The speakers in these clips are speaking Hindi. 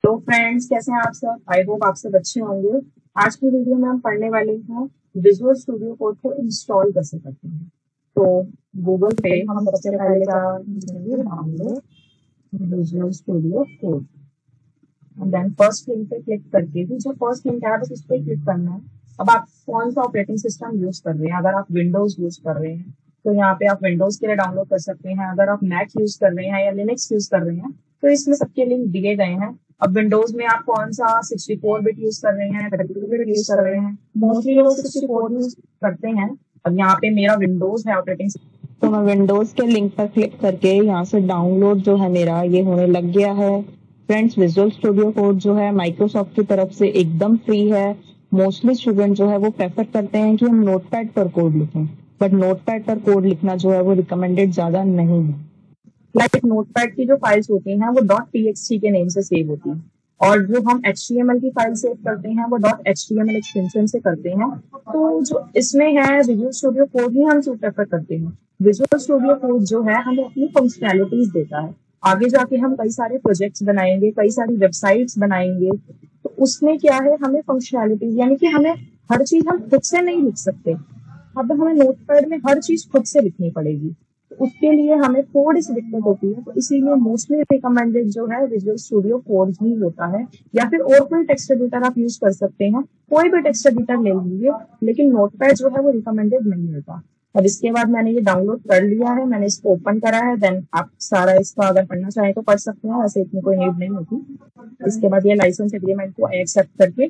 तो फ्रेंड्स, कैसे हैं आप सब? आई होप आप सब अच्छे होंगे। आज की वीडियो में हम पढ़ने वाले हैं विजुअल स्टूडियो कोड को इंस्टॉल कैसे करते हैं। तो गूगल पे हम सबसे पहले जाएंगे download visual studio code, then first link पे क्लिक करके भी जो फर्स्ट लिंक है बस उस पर क्लिक करना है। अब आप कौन सा ऑपरेटिंग सिस्टम यूज कर रहे हैं? अगर आप विंडोज यूज कर रहे हैं तो यहाँ पे आप विंडोज के लिए डाउनलोड कर सकते हैं। अगर आप मैक यूज कर रहे हैं या लिनक्स यूज कर रहे हैं तो इसमें सबके लिंक दिए गए हैं। अब विंडोज में आप कौन सा 64 बिट यूज कर रहे हैं, 32 बिट यूज कर रहे हैं? मोस्टली लोग 64 यूज करते हैं। अब यहाँ पे मेरा विंडोज है ऑपरेटिंग, तो मैं विंडोज के लिंक पर क्लिक करके यहाँ से डाउनलोड जो है मेरा ये होने लग गया है। फ्रेंड्स, विजुअल स्टूडियो कोड जो है माइक्रोसॉफ्ट की तरफ से एकदम फ्री है। मोस्टली स्टूडेंट जो है वो प्रेफर करते हैं कि हम नोटपैड पर कोड लिखें, बट नोटपैड पर कोड लिखना जो है वो रिकमेंडेड ज्यादा नहीं है। लाइक नोटपैड की जो फाइल्स होती हैं वो .txt के नेम से सेव होती हैं, और जो हम HTML की फाइल सेव करते हैं वो .html एक्सटेंशन से करते हैं। तो जो इसमें है विजुअल स्टूडियो कोड ही हम प्रेफर करते हैं। विजुअल स्टूडियो कोड जो है हमें अपनी फंक्शनैलिटीज देता है। आगे जाके हम कई सारे प्रोजेक्ट्स बनाएंगे, कई सारी वेबसाइट्स बनाएंगे, तो उसमें क्या है, हमें फंक्शनैलिटीज यानी कि हमें हर चीज हम खुद से नहीं लिख सकते। अब हमें नोटपैड में हर चीज खुद से लिखनी पड़ेगी, तो उसके लिए हमें थोड़ी सी दिक्कत होती है। तो इसीलिए मोस्टली रिकमेंडेड जो है विजुअल स्टूडियो कोड ही होता है, या फिर और कोई टेक्स्ट एडिटर आप यूज कर सकते हैं। कोई भी टेक्स्ट एडिटर ले लीजिए, लेकिन नोटपैड जो है वो रिकमेंडेड नहीं होता। अब इसके बाद मैंने ये डाउनलोड कर लिया है, मैंने इसको ओपन करा है। देन आप सारा इसका अगर पढ़ना चाहें तो पढ़ सकते हैं, वैसे इतनी कोई नीड नहीं होती। इसके बाद ये लाइसेंस एग्रीमेंट को एक्सेप्ट करके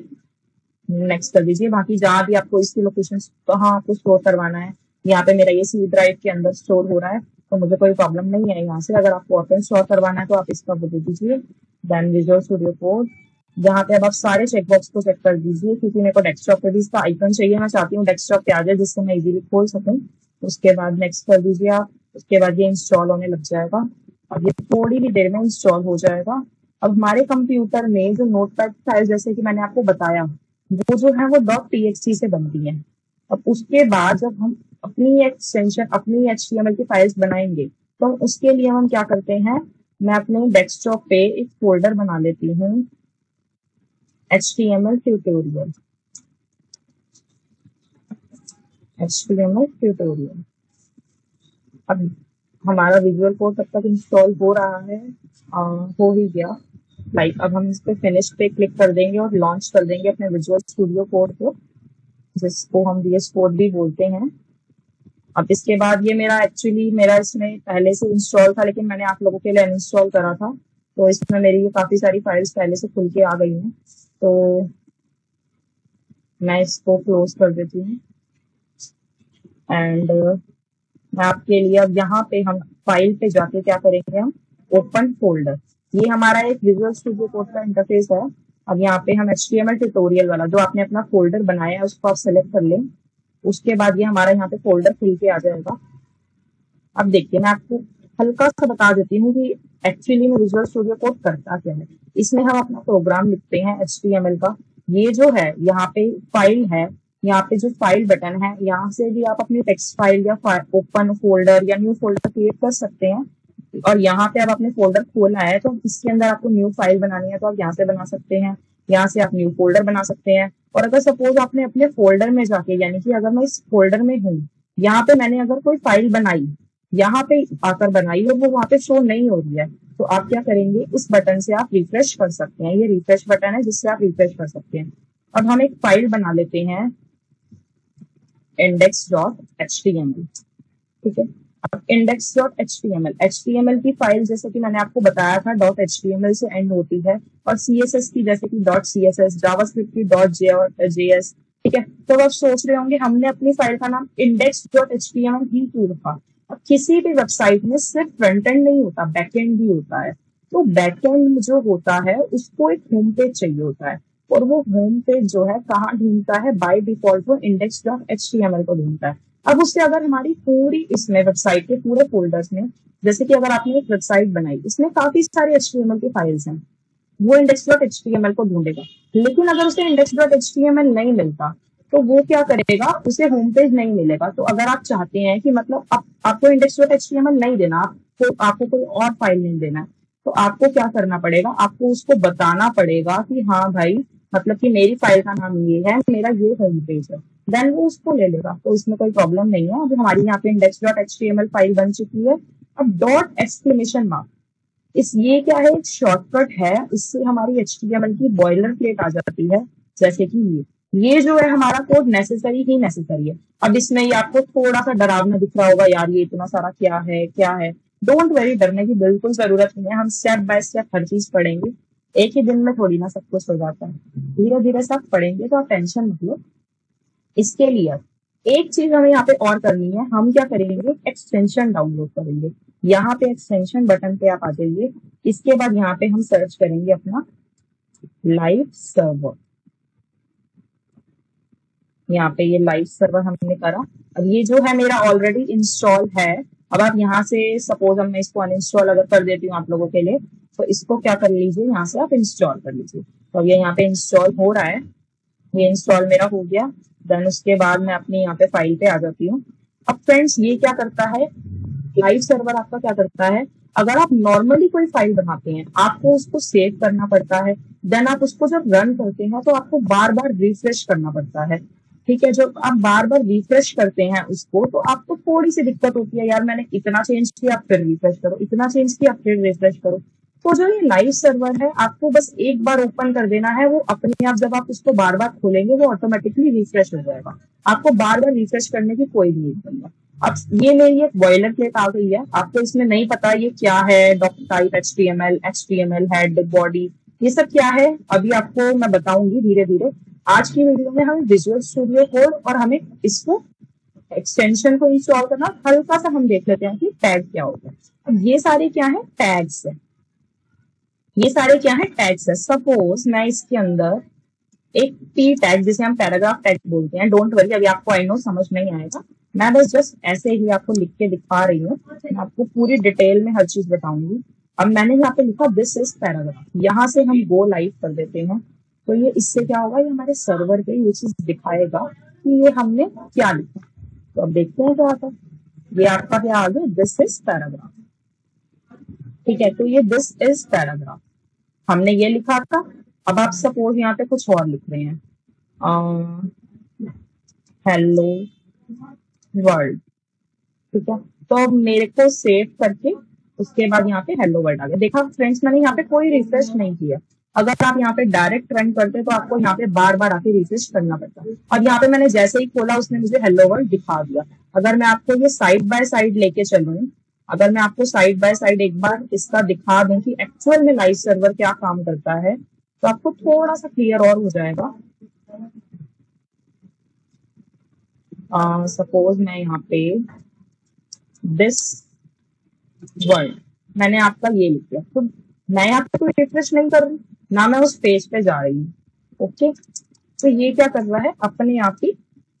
नेक्स्ट कर दीजिए। बाकी जहाँ भी आपको इसकी लोकेशन कहाँ आपको स्टोर करवाना है, यहाँ पे मेरा ये सी ड्राइव के अंदर स्टोर हो रहा है, तो मुझे कोई प्रॉब्लम नहीं है यहाँ से। अगर आपको ओपन स्टोर करवाना है तो आप इसका दे दीजिए। देन विजुअल स्टूडियो कोड, जहाँ पे अब आप सारे चेकबॉक्स को चेक कर दीजिए, क्योंकि मेरे को डेस्कटॉप पे भी इसका आइकन चाहिए। मैं चाहती हूँ डेस्कटॉप पे आ जाए जिससे मैं इजीली खोल सकूँ। उसके बाद नेक्स्ट कर दीजिए आप। उसके बाद ये इंस्टॉल होने लग जाएगा। अब ये थोड़ी ही देर में इंस्टॉल हो जाएगा। अब हमारे कंप्यूटर में जो नोटपैड फाइल, जैसे कि मैंने आपको बताया, वो जो है वो .txt से बनती है। अब उसके बाद जब हम अपनी एक्सटेंशन, अपनी HTML की फाइल्स बनाएंगे, तो उसके लिए हम क्या करते हैं, मैं अपने डेस्कटॉप पे एक फोल्डर बना लेती हूँ, HTML ट्यूटोरियल। अब हमारा विजुअल कोड तब तक इंस्टॉल हो रहा है, हो ही गया। लाइक अब हम इस पे फिनिश पे क्लिक कर देंगे और लॉन्च कर देंगे अपने विजुअल स्टूडियो कोड को, जिसको हम VS कोड भी बोलते हैं। अब इसके बाद ये मेरा इसमें पहले से इंस्टॉल था, लेकिन मैंने आप लोगों के लिए अनइंस्टॉल करा था, तो इसमें मेरी काफी सारी फाइल्स पहले से खुल के आ गई हैं। तो मैं इसको क्लोज कर देती हूँ। एंड मैं आपके लिए अब यहाँ पे हम फाइल पे जाके क्या करेंगे, हम ओपन फोल्डर। ये हमारा एक विजुअल स्टूडियो कोड का इंटरफेस है। अब यहाँ पे हम HTML ट्यूटोरियल वाला जो आपने अपना फोल्डर बनाया है उसको आप सेलेक्ट कर लें। उसके बाद ये हमारा यहाँ पे फोल्डर खुल के आ जाएगा। अब देखिए, मैं आपको हल्का सा बता देती हूँ कि एक्चुअली में विजुअल स्टूडियो कोड करता क्या है। इसमें हम अपना प्रोग्राम लिखते हैं HTML का। ये जो है यहाँ पे फाइल है, यहाँ पे जो फाइल बटन है, यहाँ से भी आप अपनी टेक्स्ट फाइल या ओपन फोल्डर या न्यू फोल्डर क्रिएट कर सकते हैं। और यहाँ पे अब आपने फोल्डर खोला है, तो इसके अंदर आपको न्यू फाइल बनानी है तो आप यहाँ से बना सकते हैं। यहाँ से आप न्यू फोल्डर बना सकते हैं। और अगर सपोज आपने अपने फोल्डर में जाके, यानी कि अगर मैं इस फोल्डर में हूँ, यहाँ पे मैंने अगर कोई फाइल बनाई, यहाँ पे आकर बनाई और वो वहां पे शो नहीं हो रही है, तो आप क्या करेंगे, इस बटन से आप रिफ्रेश कर सकते हैं। ये रिफ्रेश बटन है जिससे आप रिफ्रेश कर सकते हैं। अब हम एक फाइल बना लेते हैं index.html, ठीक है। अब index.html की फाइल, जैसे कि मैंने आपको बताया था, .html से एंड होती है, और CSS की जैसे कि .css, जावास्क्रिप्ट की .js, ठीक है। तो आप सोच रहे होंगे हमने अपनी फाइल का नाम index.html ही क्यों रखा। अब किसी भी वेबसाइट में सिर्फ फ्रंट एंड नहीं होता, बैक एंड भी होता है। तो बैक एंड जो होता है उसको एक होम पेज चाहिए होता है, और वो होम पेज जो है कहाँ ढूंढता है, बाय डिफॉल्ट वो index.html को ढूंढता है। अब उससे अगर हमारी पूरी इसमें वेबसाइट के पूरे फोल्डर्स में, जैसे कि अगर आपने एक वेबसाइट बनाई, इसमें काफी सारे HTML की फाइल्स हैं, वो index.html को ढूंढेगा। लेकिन अगर उसे index.html नहीं मिलता तो वो क्या करेगा, उसे होम पेज नहीं मिलेगा। तो अगर आप चाहते हैं कि मतलब आपको index.html नहीं देना, आपको कोई और फाइल नहीं देना, तो आपको क्या करना पड़ेगा, आपको उसको बताना पड़ेगा कि हाँ भाई मतलब कि मेरी फाइल का नाम ये है, मेरा ये होम पेज है, देन वो उसको ले लेगा। तो इसमें कोई प्रॉब्लम नहीं है। अभी हमारी यहाँ पे index.html फाइल बन चुकी है। अब डॉट एक्सक्लेमेशन मार्क, इस ये क्या है, एक शॉर्टकट है, इससे हमारी HTML की बॉयलर प्लेट आ जाती है। जैसे कि ये जो है हमारा कोड नेसेसरी ही नेसेसरी है। अब इसमें ये आपको थोड़ा सा डरावना दिख रहा होगा, यार ये इतना सारा क्या है क्या है। डोंट वेरी, डरने की बिल्कुल जरूरत नहीं है। हम स्टेप बाय स्टेप हर चीज पढ़ेंगे, एक ही दिन में थोड़ी ना सब कुछ हो जाता है, धीरे धीरे सब पढ़ेंगे, तो आप टेंशन मत लो। इसके लिए एक चीज हमें यहाँ पे और करनी है, हम क्या करेंगे, एक्सटेंशन डाउनलोड करेंगे। यहाँ पे एक्सटेंशन बटन पे आप आ जाइए। इसके बाद यहाँ पे हम सर्च करेंगे अपना लाइव सर्वर। यहाँ पे ये लाइव सर्वर हमने करा। अब ये जो है मेरा ऑलरेडी इंस्टॉल है। अब आप यहाँ से सपोज अब मैं इसको अनइंस्टॉल अगर कर देती हूँ आप लोगों के लिए, तो इसको क्या कर लीजिए, यहाँ से आप इंस्टॉल कर लीजिए। तो अब ये यहाँ पे इंस्टॉल हो रहा है, ये इंस्टॉल मेरा हो गया। देन उसके बाद मैं अपनी यहाँ पे फाइल पे आ जाती हूँ। अब फ्रेंड्स ये क्या करता है, लाइव सर्वर आपका क्या करता है, अगर आप नॉर्मली कोई फाइल बनाते हैं आपको उसको सेव करना पड़ता है, देन आप उसको जब रन करते हैं तो आपको बार बार रिफ्रेश करना पड़ता है। ठीक है, जब आप बार बार रिफ्रेश करते हैं उसको तो आपको थोड़ी सी दिक्कत होती है, यार मैंने इतना चेंज किया फिर रिफ्रेश करो, इतना चेंज किया फिर रिफ्रेश करो। तो जो ये लाइव सर्वर है आपको बस एक बार ओपन कर देना है, वो अपने आप जब आप उसको बार बार खोलेंगे वो ऑटोमेटिकली रिफ्रेश हो जाएगा। आपको बार बार रिफ्रेश करने की कोई जरूरत नहीं है। अब ये मेरी एक बॉयलर प्लेट आ गई है, आपको इसमें नहीं पता ये क्या है, doctype HTML head body, ये सब क्या है अभी आपको मैं बताऊंगी धीरे धीरे। आज की वीडियो में हमें विजुअल स्टूडियो कोड और हमें इसको एक्सटेंशन को इंस्टॉल करना, हल्का सा हम देख लेते हैं कि टैग क्या होता है। अब ये सारे क्या है, टैग्स है। ये सारे क्या है, टैग्स है। सपोज मैं इसके अंदर एक P टैग जिसे हम पैराग्राफ टैग बोलते हैं, डोंट वरी अभी आपको आई नो समझ नहीं आएगा, मैं बस जस्ट ऐसे ही आपको लिख के दिखा रही हूँ, मैं आपको पूरी डिटेल में हर चीज बताऊंगी। अब मैंने यहाँ पे लिखा दिस इज पैराग्राफ, यहाँ से हम गो लाइव कर देते हैं। तो ये इससे क्या होगा, ये हमारे सर्वर पे ये चीज दिखाएगा कि ये हमने क्या लिखा। तो अब देखते हैं क्या आता है। ये आपका क्या आ गया, दिस इज पैराग्राफ। ठीक है, तो ये दिस इज पैराग्राफ हमने ये लिखा था। अब आप सपोज यहाँ पे कुछ और लिख रहे हैं, हेलो वर्ल्ड। ठीक है, तो अब मेरे को सेव करके उसके बाद यहाँ पे हेलो वर्ल्ड आ गया। देखा फ्रेंड्स, मैंने यहाँ पे कोई रिफ्रेश नहीं किया। अगर आप यहाँ पे डायरेक्ट रन करते तो आपको यहाँ पे बार बार आके रिफ्रेश करना पड़ता है। और यहाँ पे मैंने जैसे ही खोला उसने मुझे हेलो वर्ल्ड दिखा दिया। अगर मैं आपको ये साइड बाय साइड लेके चलूं, अगर मैं आपको साइड बाय साइड एक बार इसका दिखा दूं कि एक्चुअल में लाइव सर्वर क्या काम करता है, तो आपको थोड़ा सा क्लियर और हो जाएगा। सपोज मैं यहाँ पे दिस वर्ल्ड मैंने आपका ये लिख दिया, तो मैं यहाँ पे कोई रिफ्रेश नहीं कर रही, ना मैं उस पेज पे जा रही हूँ। ओके, तो ये क्या कर रहा है, अपने आप ही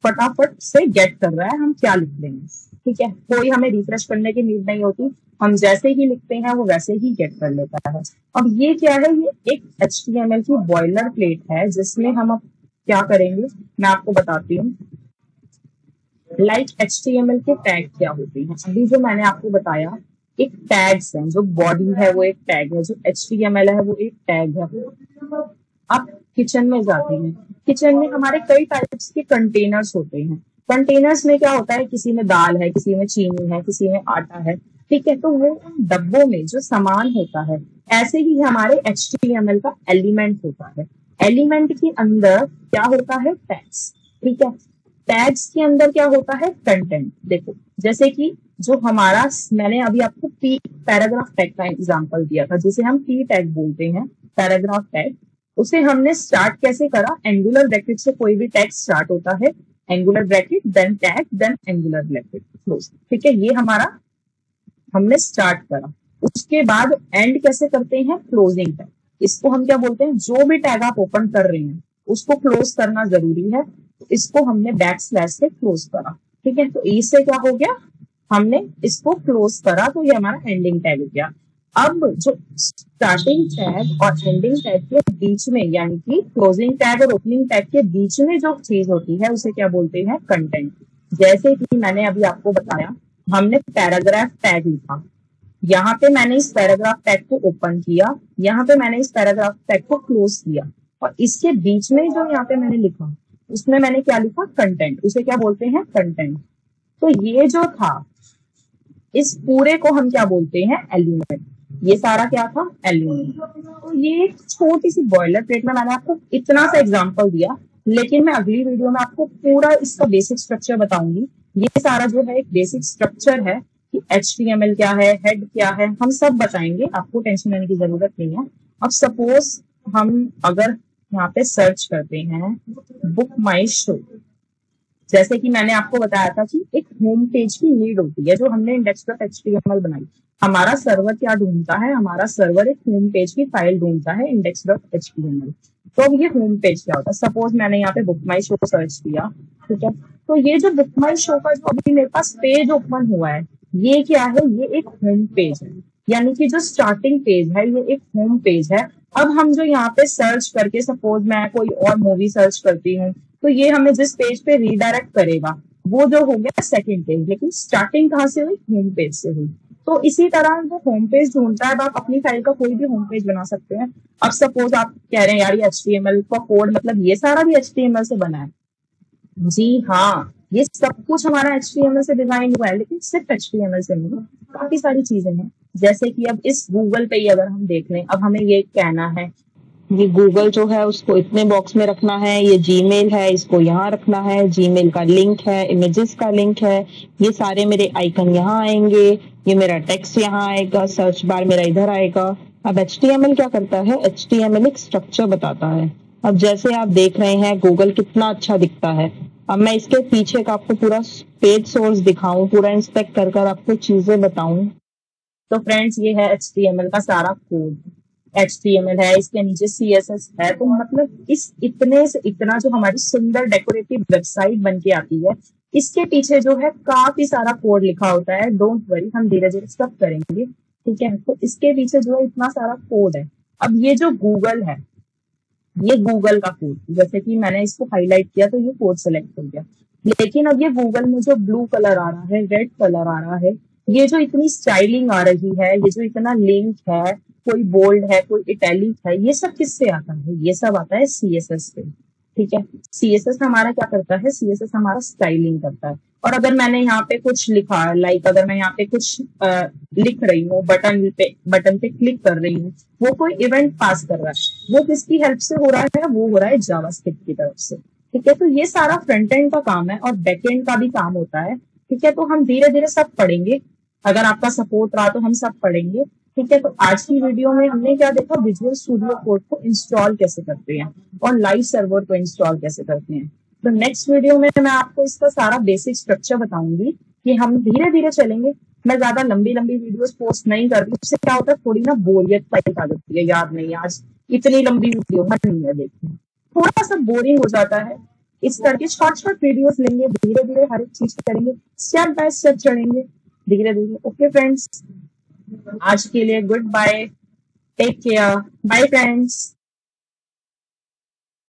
फटाफट से गेट कर रहा है हम क्या लिख देंगे। ठीक है, कोई हमें रिफ्रेश करने की नीड नहीं होती, हम जैसे ही लिखते हैं वो वैसे ही गेट कर लेता है। अब ये क्या है, ये एक HTML की बॉयलर प्लेट है जिसमें हम अब क्या करेंगे मैं आपको बताती हूँ। लाइक HTML के टैग क्या होते हैं, अभी जो मैंने आपको बताया एक टैग्स है, जो बॉडी है वो एक टैग है, जो HTML है वो एक टैग है। आप किचन में जाते हैं, किचन में हमारे कई टाइप्स के कंटेनर्स होते हैं। कंटेनर्स में क्या होता है, किसी में दाल है, किसी में चीनी है, किसी में आटा है। ठीक है, तो वो डब्बों में जो सामान होता है, ऐसे ही हमारे HTML का एलिमेंट होता है। एलिमेंट के अंदर क्या होता है, टैग्स। ठीक है, टैग्स के अंदर क्या होता है, कंटेंट। देखो जैसे कि जो हमारा, मैंने अभी आपको पैराग्राफ टैग का एग्जांपल दिया था जिसे हम P टैग बोलते हैं, पैराग्राफ टैग। उसे हमने स्टार्ट कैसे करा, एंगुलर ब्रैकेट से कोई भी टैग स्टार्ट होता है, angular bracket then tag then angular bracket close. ठीक है, ये हमारा हमने स्टार्ट करा। उसके बाद एंड कैसे करते हैं, क्लोजिंग टैग। इसको हम क्या बोलते हैं, जो भी टैग आप ओपन कर रहे हैं उसको क्लोज करना जरूरी है, तो इसको हमने बैक स्लैश से क्लोज करा। ठीक है, तो इससे क्या हो गया, हमने इसको क्लोज करा, तो ये हमारा एंडिंग टैग हो गया। अब जो स्टार्टिंग टैग और एंडिंग टैग के बीच में, यानी कि क्लोजिंग टैग और ओपनिंग टैग के बीच में जो चीज होती है उसे क्या बोलते हैं, कंटेंट। जैसे कि मैंने अभी आपको बताया, हमने पैराग्राफ टैग लिखा, यहाँ पे मैंने इस पैराग्राफ टैग को ओपन किया, यहाँ पे मैंने इस पैराग्राफ टैग को क्लोज किया, और इसके बीच में जो यहाँ पे मैंने लिखा उसमें मैंने क्या लिखा, कंटेंट। उसे क्या बोलते हैं, कंटेंट। तो ये जो था, इस पूरे को हम क्या बोलते हैं, एलिमेंट। ये सारा क्या था, एलिमेंट। तो ये एक छोटी सी बॉयलर प्लेट में मैंने आपको इतना सा एग्जांपल दिया, लेकिन मैं अगली वीडियो में आपको पूरा इसका बेसिक स्ट्रक्चर बताऊंगी। ये सारा जो है एक बेसिक स्ट्रक्चर है कि HTML क्या है, हेड क्या है, हम सब बताएंगे, आपको टेंशन लेने की जरूरत नहीं है। अब सपोज हम अगर यहाँ पे सर्च करते हैं बुक माई शो, जैसे कि मैंने आपको बताया था कि एक होम पेज की नीड होती है जो हमने index.html बनाई। हमारा सर्वर क्या ढूंढता है, हमारा सर्वर एक होम पेज की फाइल ढूंढता है index.html। तो अब ये होम पेज क्या होता है, सपोज मैंने यहाँ पे बुक माई शो सर्च किया, ठीक है। तो ये जो बुक माई शो का जो अभी मेरे पास पेज ओपन हुआ है, ये क्या है, ये एक होम पेज है, यानी कि जो स्टार्टिंग पेज है ये एक होम पेज है। अब हम जो यहाँ पे सर्च करके, सपोज मैं कोई और मूवी सर्च करती हूँ, तो ये हमें जिस पेज पे रीडायरेक्ट करेगा वो जो हो गया सेकंड पेज, लेकिन स्टार्टिंग कहाँ से हुई, होम पेज से हुई। तो इसी तरह वो होम पेज ढूंढता है, आप अपनी फाइल का कोई भी होम पेज बना सकते हैं। अब सपोज आप कह रहे हैं यार ये HTML का कोड, मतलब ये सारा भी HTML से बना है। जी हाँ, ये सब कुछ हमारा HTML से डिजाइन हुआ है, लेकिन सिर्फ HTML से नहीं, काफी सारी चीजें हैं। जैसे कि अब इस गूगल पे ही अगर हम देख लें, अब हमें ये कहना है, ये गूगल जो है उसको इतने बॉक्स में रखना है, ये जीमेल है इसको यहाँ रखना है, जीमेल का लिंक है, इमेजेस का लिंक है, ये सारे मेरे आइकन यहाँ आएंगे, ये मेरा टेक्स्ट यहाँ आएगा, सर्च बार मेरा इधर आएगा। अब HTML क्या करता है, HTML एक स्ट्रक्चर बताता है। अब जैसे आप देख रहे हैं गूगल कितना अच्छा दिखता है। अब मैं इसके पीछे का आपको पूरा पेज सोर्स दिखाऊं, पूरा इंस्पेक्ट कर कर आपको चीजें बताऊं। तो फ्रेंड्स ये है HTML का सारा कोड। HTML है, इसके नीचे CSS है। तो मतलब इस इतने से इतना जो हमारी सुंदर डेकोरेटिव वेबसाइट बन के आती है, इसके पीछे जो है काफी सारा कोड लिखा होता है। डोंट वरी, हम धीरे धीरे सब करेंगे, ठीक है। तो इसके पीछे जो है इतना सारा कोड है। अब ये जो गूगल है, ये गूगल का कोड, जैसे कि मैंने इसको हाईलाइट किया तो ये कोड सेलेक्ट हो गया। लेकिन अब ये गूगल में जो ब्लू कलर आ रहा है, रेड कलर आ रहा है, ये जो इतनी स्टाइलिंग आ रही है, ये जो इतना लिंक है, कोई बोल्ड है, कोई इटैलिक है, ये सब किससे आता है, ये सब आता है CSS से, ठीक है। CSS हमारा क्या करता है, CSS हमारा स्टाइलिंग करता है। और अगर मैंने यहाँ पे कुछ लिखा, लाइक अगर मैं यहाँ पे कुछ लिख रही हूँ, बटन पे क्लिक कर रही हूँ, वो कोई इवेंट पास कर रहा है, वो किसकी हेल्प से हो रहा है, वो हो रहा है जावास्क्रिप्ट की तरफ से, ठीक है। तो ये सारा फ्रंट एंड का काम है और बैक एंड का भी काम होता है, ठीक है। तो हम धीरे धीरे सब पढ़ेंगे, अगर आपका सपोर्ट रहा तो हम सब पढ़ेंगे, ठीक है। तो आज की वीडियो में हमने क्या देखा, विजुअल स्टूडियो कोड को इंस्टॉल कैसे करते हैं और लाइव सर्वर को इंस्टॉल कैसे करते हैं। तो नेक्स्ट वीडियो में मैं आपको इसका सारा बेसिक स्ट्रक्चर बताऊंगी कि हम धीरे धीरे चलेंगे। मैं ज्यादा लंबी लंबी वीडियोस पोस्ट नहीं करती, उससे क्या होता है, थोड़ी ना बोरियत टाइप आ जाती है, याद नहीं आज इतनी लंबी वीडियो मन नहीं है देखने, थोड़ा सा बोरिंग हो जाता है। इस करके शॉर्ट शॉर्ट वीडियोस लेंगे, धीरे धीरे हर एक चीज करेंगे, स्टेप बाय स्टेप चढ़ेंगे धीरे धीरे। ओके फ्रेंड्स, आज के लिए goodbye, take care, bye friends.